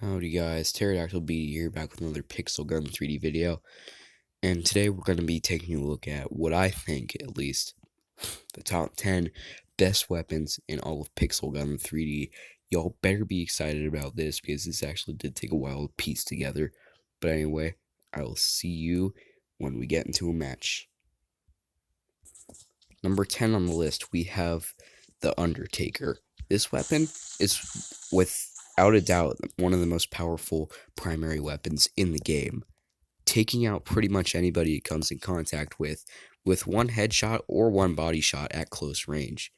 Howdy guys, Pterodactyl B here, back with another Pixel Gun 3D video, and today we're going to be taking a look at what I think, at least, the top 10 best weapons in all of Pixel Gun 3D. Y'all better be excited about this, because this actually did take a while to piece together, but anyway, I will see you when we get into a match. Number 10 on the list, we have the Undertaker. This weapon is, without a doubt, one of the most powerful primary weapons in the game, taking out pretty much anybody it comes in contact with one headshot or one body shot at close range.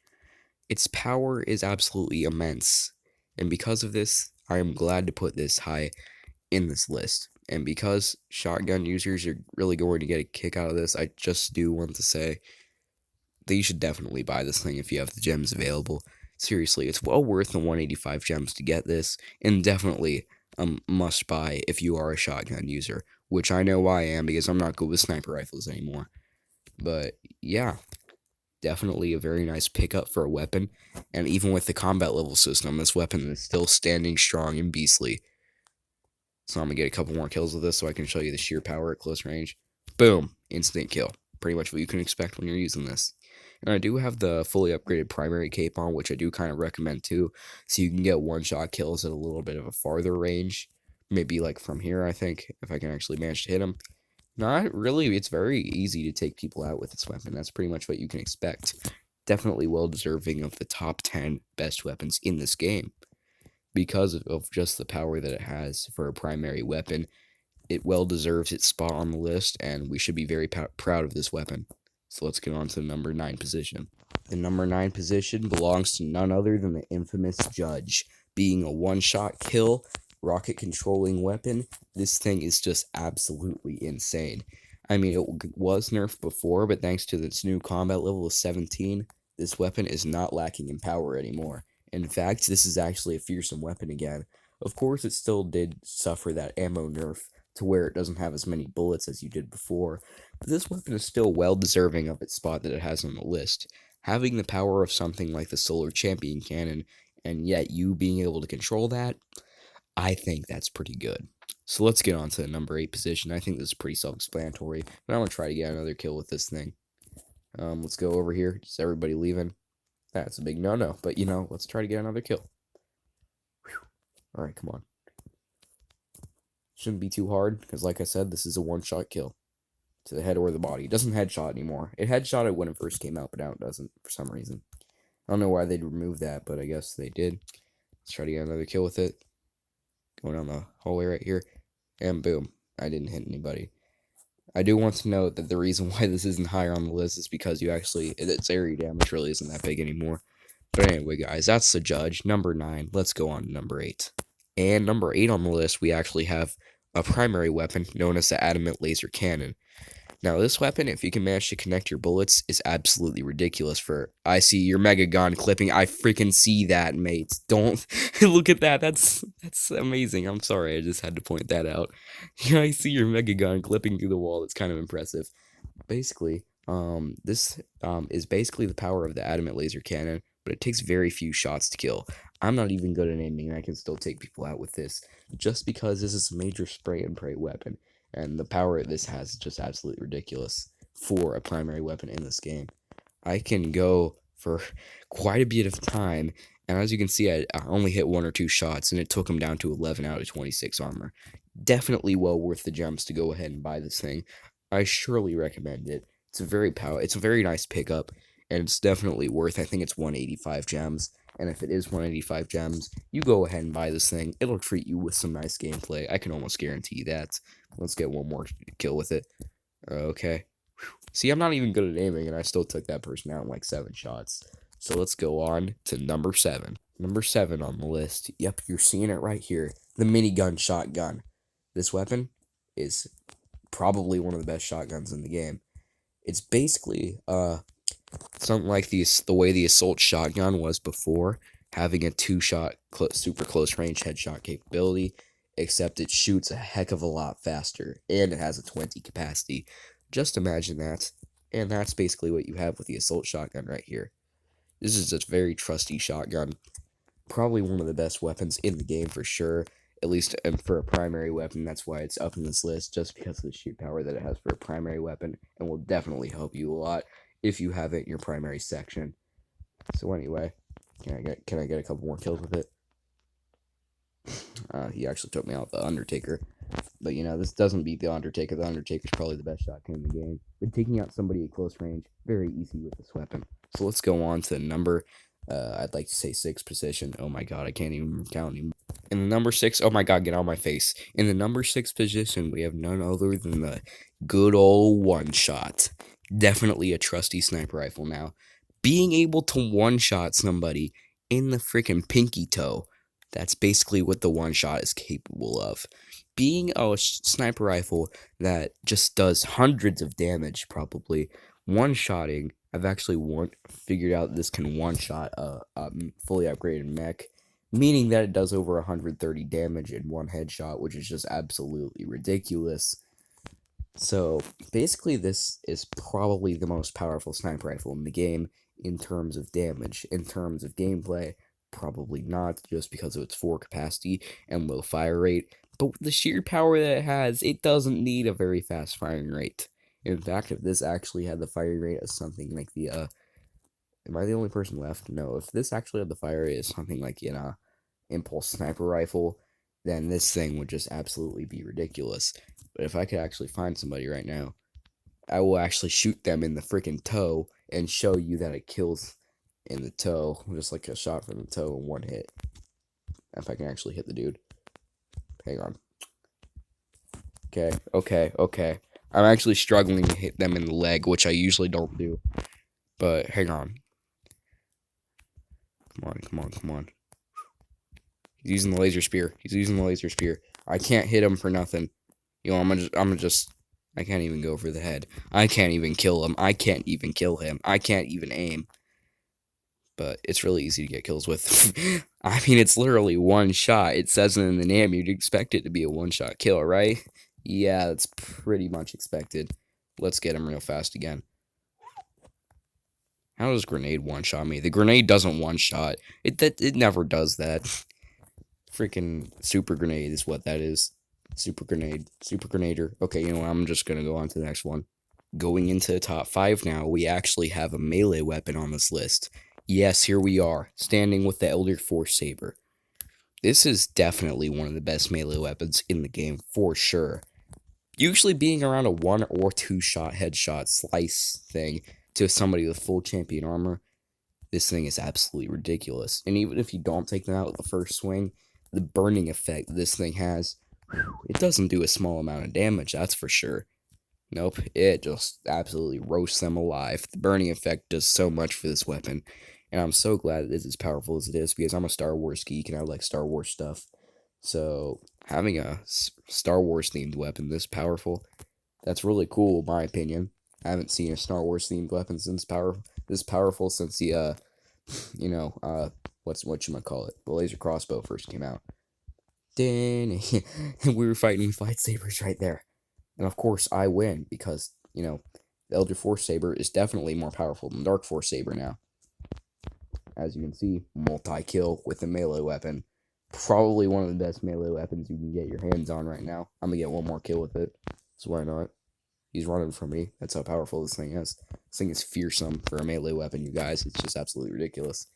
Its power is absolutely immense, and because of this, I am glad to put this high in this list. And because shotgun users are really going to get a kick out of this, I just do want to say that you should definitely buy this thing if you have the gems available. Seriously, it's well worth the 185 gems to get this, and definitely a must buy if you are a shotgun user, which I know I am because I'm not good with sniper rifles anymore. But yeah, definitely a very nice pickup for a weapon, and even with the combat level system, this weapon is still standing strong and beastly. So I'm gonna get a couple more kills with this so I can show you the sheer power at close range. Boom, instant kill. Pretty much what you can expect when you're using this. And I do have the fully upgraded primary cape on, which I do kind of recommend too, so you can get one-shot kills at a little bit of a farther range. Maybe like from here, I think, if I can actually manage to hit them. Not really, it's very easy to take people out with this weapon. That's pretty much what you can expect. Definitely well deserving of the top 10 best weapons in this game. Because of just the power that it has for a primary weapon, it well deserves its spot on the list, and we should be very proud of this weapon. So let's get on to the number 9 position. The number 9 position belongs to none other than the infamous Judge. Being a one-shot kill, rocket controlling weapon, this thing is just absolutely insane. I mean, it was nerfed before, but thanks to its new combat level of 17, this weapon is not lacking in power anymore. In fact, this is actually a fearsome weapon again. Of course, it still did suffer that ammo nerf to where it doesn't have as many bullets as you did before, but this weapon is still well deserving of its spot that it has on the list. Having the power of something like the Solar Champion Cannon, and yet you being able to control that, I think that's pretty good. So let's get on to the number 8 position. I think this is pretty self-explanatory, but I'm going to try to get another kill with this thing. Let's go over here. Is everybody leaving? That's a big no-no, but let's try to get another kill. Alright, come on. Shouldn't be too hard, because like I said, this is a one-shot kill. To the head or the body. It doesn't headshot anymore. It headshotted when it first came out, but now it doesn't for some reason. I don't know why they'd remove that, but I guess they did. Let's try to get another kill with it. Going down the hallway right here. And boom. I didn't hit anybody. I do want to note that the reason why this isn't higher on the list is because its area damage really isn't that big anymore. But anyway, guys, that's the Judge. Number 9. Let's go on to number 8. And number 8 on the list, we actually have a primary weapon known as the Adamant Laser Cannon. Now, this weapon, if you can manage to connect your bullets, is absolutely ridiculous for... I see your Mega Gun clipping. I freaking see that, mates. Don't... Look at that. That's amazing. I'm sorry. I just had to point that out. I see your Mega Gun clipping through the wall. It's kind of impressive. Basically, this is basically the power of the Adamant Laser Cannon, but it takes very few shots to kill. I'm not even good at aiming, and I can still take people out with this, just because this is a major spray and pray weapon. And the power this has is just absolutely ridiculous for a primary weapon in this game. I can go for quite a bit of time, and as you can see, I only hit 1 or 2 shots, and it took him down to 11 out of 26 armor. Definitely well worth the gems to go ahead and buy this thing. I surely recommend it. It's a very nice pickup, and it's definitely worth, I think it's 185 gems. And if it is 185 gems, you go ahead and buy this thing. It'll treat you with some nice gameplay. I can almost guarantee that. Let's get one more kill with it. Okay. See, I'm not even good at aiming, and I still took that person out in like 7 shots. So let's go on to number 7. Number 7 on the list. Yep, you're seeing it right here. The minigun shotgun. This weapon is probably one of the best shotguns in the game. It's basically something like the way the assault shotgun was before, having a 2-shot super close range headshot capability, except it shoots a heck of a lot faster, and it has a 20 capacity. Just imagine that, and that's basically what you have with the assault shotgun right here. This is a very trusty shotgun, probably one of the best weapons in the game for sure. at least for a primary weapon. That's why it's up in this list, just because of the shoot power that it has for a primary weapon, and will definitely help you a lot if you have it in your primary section. So anyway, can I get a couple more kills with it? He actually took me out the Undertaker. But this doesn't beat the Undertaker. The Undertaker's probably the best shotgun in the game. But taking out somebody at close range, very easy with this weapon. So let's go on to number, I'd like to say 6 position. Oh my god, I can't even count anymore. In the number 6, oh my god, get out of my face. In the number 6 position, we have none other than the good old one-shot. Definitely a trusty sniper rifle now. Being able to one-shot somebody in the freaking pinky toe, that's basically what the one-shot is capable of. Being a sniper rifle that just does hundreds of damage, probably, one-shotting, I've actually figured out this can one-shot a fully upgraded mech, meaning that it does over 130 damage in one headshot, which is just absolutely ridiculous. So basically this is probably the most powerful sniper rifle in the game in terms of damage. In terms of gameplay, probably not, just because of its 4 capacity and low fire rate. But with the sheer power that it has, it doesn't need a very fast firing rate. In fact, if this actually had the firing rate of something like the am I the only person left? No, if this actually had the fire rate of something like impulse sniper rifle, then this thing would just absolutely be ridiculous. But if I could actually find somebody right now, I will actually shoot them in the freaking toe and show you that it kills in the toe, just like a shot from the toe in one hit. If I can actually hit the dude. Hang on. Okay. I'm actually struggling to hit them in the leg, which I usually don't do. But hang on. Come on. He's using the laser spear. I can't hit him for nothing. I'm gonna just. I can't even go for the head. I can't even kill him. I can't even kill him. I can't even aim. But it's really easy to get kills with. I mean, it's literally one shot. It says it in the name. You'd expect it to be a one-shot kill, right? Yeah, that's pretty much expected. Let's get him real fast again. How does grenade one-shot me? The grenade doesn't one-shot. It never does that. Freaking super grenade is what that is. Super grenader. Okay, I'm just gonna go on to the next one. Going into the top 5 now, we actually have a melee weapon on this list. Yes, here we are, standing with the Elder Force Saber. This is definitely one of the best melee weapons in the game, for sure. Usually being around a 1 or 2 shot headshot slice thing to somebody with full champion armor, this thing is absolutely ridiculous. And even if you don't take them out with the first swing, the burning effect this thing has, it doesn't do a small amount of damage, that's for sure. Nope, it just absolutely roasts them alive. The burning effect does so much for this weapon, and I'm so glad it is as powerful as it is, because I'm a Star Wars geek and I like Star Wars stuff. So having a Star Wars themed weapon this powerful, that's really cool in my opinion. I haven't seen a Star Wars themed weapon this powerful since the what you might call it, the laser crossbow first came out. Then we were fighting with lightsabers right there. And of course, I win because, the Elder Force Saber is definitely more powerful than Dark Force Saber now. As you can see, multi-kill with a melee weapon. Probably one of the best melee weapons you can get your hands on right now. I'm going to get one more kill with it. So why not? He's running from me. That's how powerful this thing is. This thing is fearsome for a melee weapon, you guys. It's just absolutely ridiculous.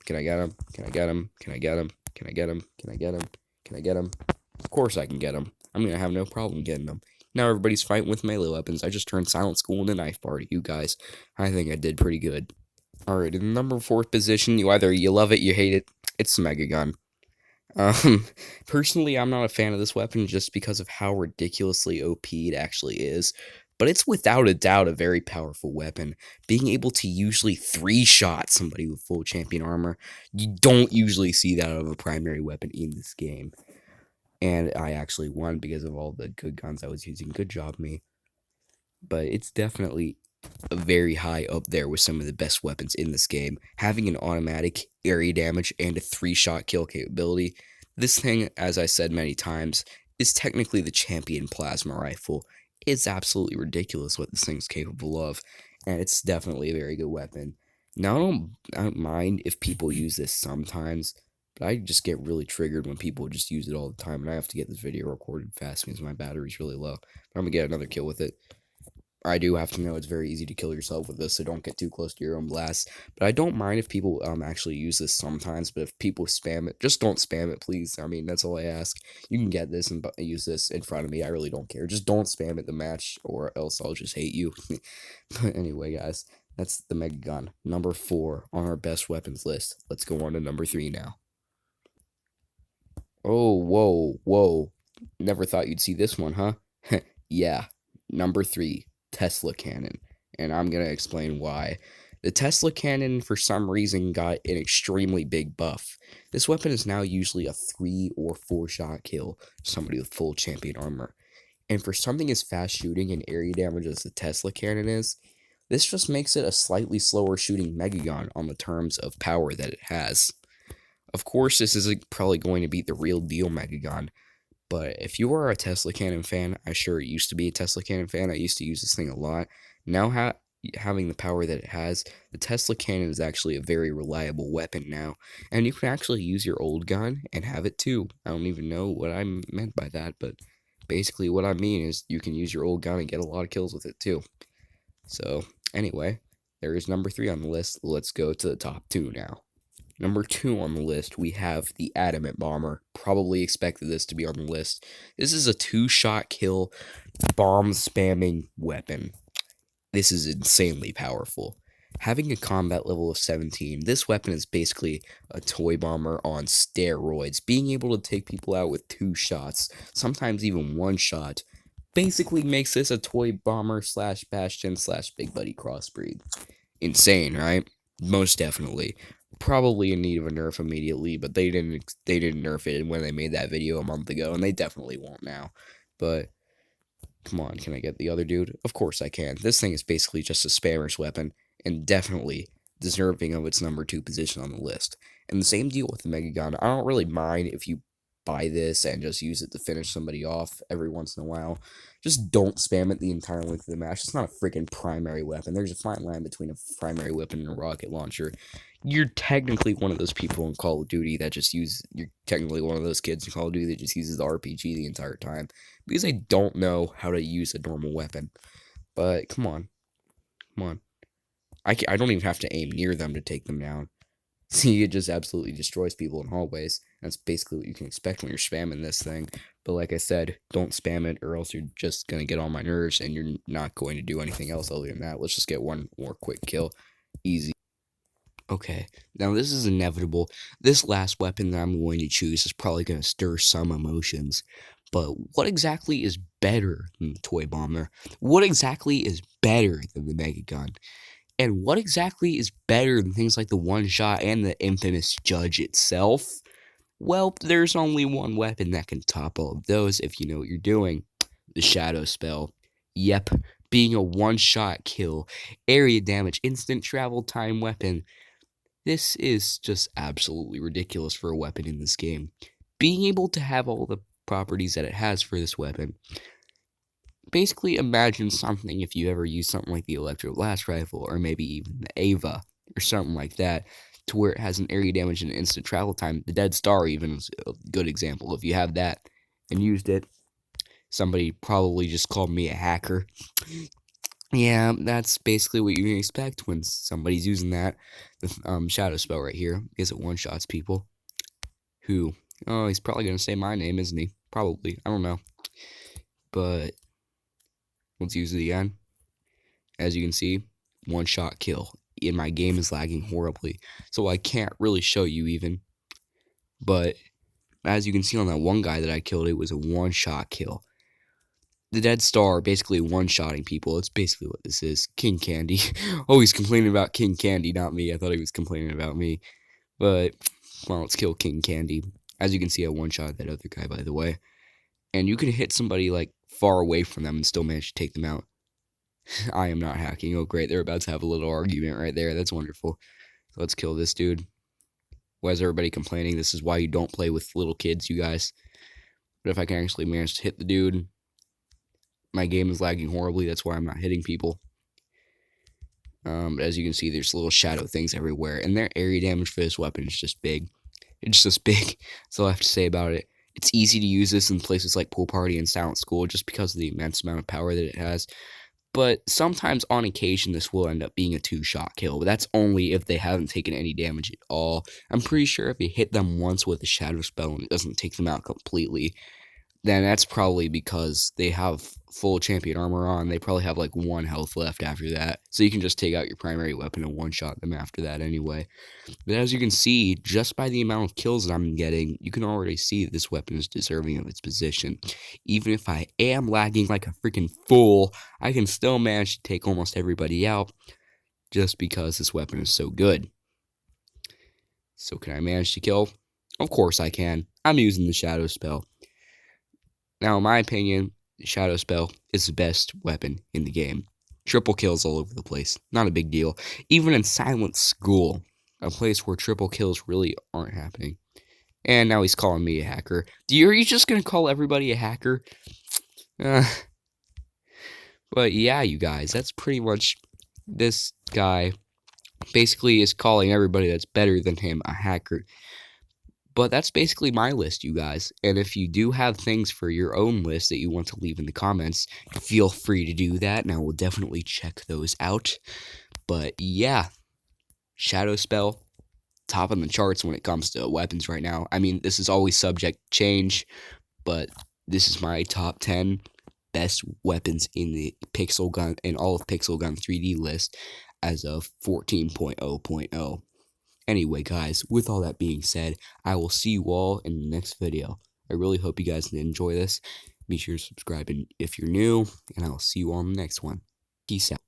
Can I get him? Can I get him? Can I get him? Can I get him? Can I get him? Can I get him? Of course I can get him. I'm going to have no problem getting them. Now everybody's fighting with melee weapons. I just turned Silent School into Knife Party, you guys. I think I did pretty good. Alright, in the number 4 position, you love it, you hate it. It's the Mega Gun. Personally, I'm not a fan of this weapon just because of how ridiculously OP it actually is. But it's without a doubt a very powerful weapon. Being able to usually 3-shot somebody with full champion armor, you don't usually see that out of a primary weapon in this game. And I actually won because of all the good guns I was using. Good job, me. But it's definitely very high up there with some of the best weapons in this game. Having an automatic area damage and a 3-shot kill capability, this thing, as I said many times, is technically the champion plasma rifle. It's absolutely ridiculous what this thing's capable of, and it's definitely a very good weapon. Now, I don't mind if people use this sometimes, But I just get really triggered when people just use it all the time, and I have to get this video recorded fast because my battery's really low. But I'm gonna get another kill with it. I do have to know it's very easy to kill yourself with this, so don't get too close to your own blast. But I don't mind if people actually use this sometimes, but if people spam it, just don't spam it, please. I mean, that's all I ask. You can get this and use this in front of me. I really don't care. Just don't spam it the match, or else I'll just hate you. But anyway, guys, that's the Mega Gun. Number 4 on our best weapons list. Let's go on to number 3 now. Oh, whoa, whoa. Never thought you'd see this one, huh? Yeah, number 3, Tesla Cannon. And I'm going to explain why. The Tesla Cannon, for some reason, got an extremely big buff. This weapon is now usually a 3 or 4 shot kill for somebody with full champion armor. And for something as fast shooting and area damage as the Tesla Cannon is, this just makes it a slightly slower shooting Mega Gun on the terms of power that it has. Of course, this isn't probably going to beat the real deal Mega Gun, but if you are a Tesla Cannon fan, I sure used to be a Tesla Cannon fan. I used to use this thing a lot. Now, having the power that it has, the Tesla Cannon is actually a very reliable weapon now. And you can actually use your old gun and have it too. I don't even know what I meant by that, but basically what I mean is you can use your old gun and get a lot of kills with it too. So, anyway, there is number 3 on the list. Let's go to the top 2 now. Number 2 on the list, we have the Adamant Bomber. Probably expected this to be on the list. This is a 2-shot kill, bomb spamming weapon. This is insanely powerful. Having a combat level of 17, this weapon is basically a toy bomber on steroids. Being able to take people out with 2 shots, sometimes even 1 shot, basically makes this a toy bomber slash bastion slash big buddy crossbreed. Insane, right? Most definitely. Probably in need of a nerf immediately, but they didn't nerf it when they made that video a month ago, and they definitely won't now. But come on, can I get the other dude? Of course I can. This thing is basically just a spammer's weapon, and definitely deserving of its number 2 position on the list. And the same deal with the Mega Gun. I don't really mind if you buy this and just use it to finish somebody off every once in a while. Just don't spam it the entire length of the match. It's not a freaking primary weapon. There's a fine line between a primary weapon and a rocket launcher. You're technically one of those people in Call of Duty that just you're technically one of those kids in Call of Duty that just uses the RPG the entire time because they don't know how to use a normal weapon. But come on. I don't even have to aim near them to take them down. See, it just absolutely destroys people in hallways. That's basically what you can expect when you're spamming this thing. But like I said, don't spam it or else you're just going to get on my nerves and you're not going to do anything else other than that. Let's just get one more quick kill. Easy. Okay, now this is inevitable. This last weapon that I'm going to choose is probably going to stir some emotions. But what exactly is better than the Toy Bomber? What exactly is better than the Mega Gun? And what exactly is better than things like the One Shot and the infamous Judge itself? Well, there's only one weapon that can top all of those if you know what you're doing. The Shadow Spell. Yep, being a one-shot kill, area damage, instant travel time weapon. This is just absolutely ridiculous for a weapon in this game. Being able to have all the properties that it has for this weapon. Basically, imagine something if you ever use something like the Electro Blast Rifle, or maybe even the Ava, or something like that, to where it has an area damage and instant travel time. The Dead Star even is a good example. If you have that and used it, somebody probably just called me a hacker. Yeah, that's basically what you can expect when somebody's using that. The Shadow Spell right here, because it one-shots people. Who, oh, he's probably going to say my name, isn't he? Probably, I don't know. But let's use it again. As you can see, one-shot kill. And my game is lagging horribly, so I can't really show you even. But as you can see on that one guy that I killed, it was a one-shot kill. The Dead Star basically one-shotting people. It's basically what this is. King Candy. Oh, he's complaining about King Candy, not me. I thought he was complaining about me. But, well, let's kill King Candy. As you can see, I one-shot that other guy, by the way. And you can hit somebody, like, far away from them and still manage to take them out. I am not hacking. Oh, great. They're about to have a little argument right there. That's wonderful. So let's kill this dude. Why is everybody complaining? This is why you don't play with little kids, you guys. But if I can actually manage to hit the dude, my game is lagging horribly. That's why I'm not hitting people. As you can see, there's little shadow things everywhere. And their area damage for this weapon is just big. It's just big. That's all I have to say about it. It's easy to use this in places like Pool Party and Silent School just because of the immense amount of power that it has. But sometimes on occasion this will end up being a 2-shot kill, but that's only if they haven't taken any damage at all. I'm pretty sure if you hit them once with a shadow spell and it doesn't take them out completely, then that's probably because they have full champion armor on. They probably have like 1 health left after that. So you can just take out your primary weapon and one-shot them after that anyway. But as you can see, just by the amount of kills that I'm getting, you can already see that this weapon is deserving of its position. Even if I am lagging like a freaking fool, I can still manage to take almost everybody out just because this weapon is so good. So can I manage to kill? Of course I can. I'm using the shadow spell. Now, in my opinion, the shadow spell is the best weapon in the game. Triple kills all over the place. Not a big deal. Even in Silent School, a place where triple kills really aren't happening. And now he's calling me a hacker. Are you just going to call everybody a hacker? But yeah, you guys, that's pretty much this guy basically is calling everybody that's better than him a hacker. But that's basically my list, you guys. And if you do have things for your own list that you want to leave in the comments, feel free to do that, and I will definitely check those out. But yeah, Shadow Spell, top of the charts when it comes to weapons right now. I mean, this is always subject to change, but this is my top 10 best weapons in the Pixel Gun and all of Pixel Gun 3D list as of 14.0.0. Anyway, guys, with all that being said, I will see you all in the next video. I really hope you guys enjoy this. Be sure to subscribe if you're new, and I'll see you all in the next one. Peace out.